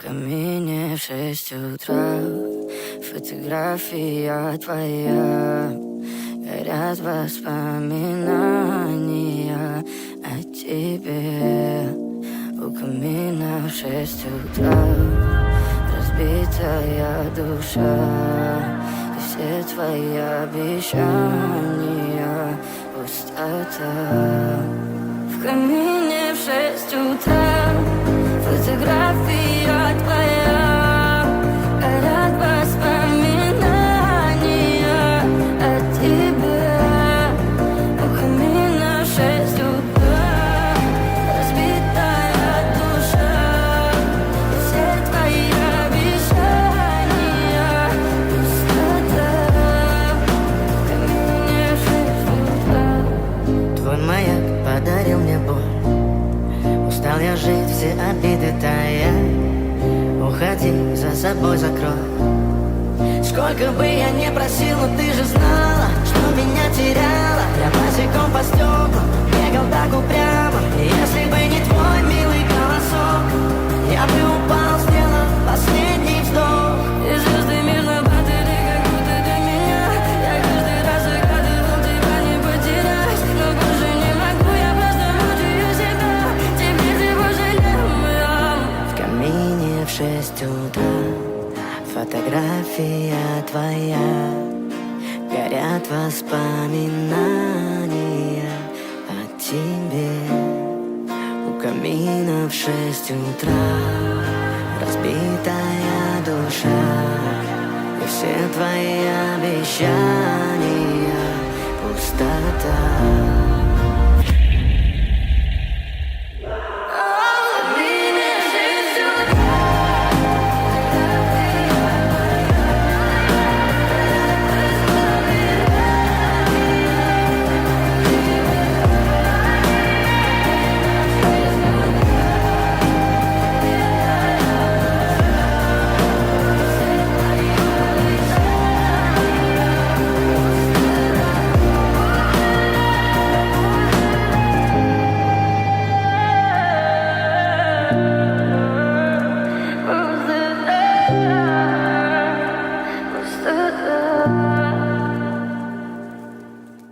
камине в 6 утра, фотография твоя. Горят воспоминания о тебе. У камина в 6 утра, разбитая душа. И все твои обещания пустота. В камине в 6 утра, фотография твоя. Горят воспоминания о тебе. У камина в 6 утра, разбитая душа. И все твои обещания пустота. В камине в 6 утра. Твой маяк подарил мне боль. Устал я жить, все обиды тая. Уходи, за собой закрой. Сколько бы я не просил, но ты же знала, что меня теряла. Я босиком по стеклам бегал так упрямо. И если бы не твой милый голосок, я бы упал, сделав последний вздох. И звезды мирно падали, как будто до меня. Я каждый раз загадывал тебя не потерять. Но больше не могу, я просто мучаю себя. Теперь ты пожалел меня. В камине в 6 утра, фотография твоя. Горят воспоминания о тебе. У камина в 6 утра, разбитая душа. И все твои обещания пустота.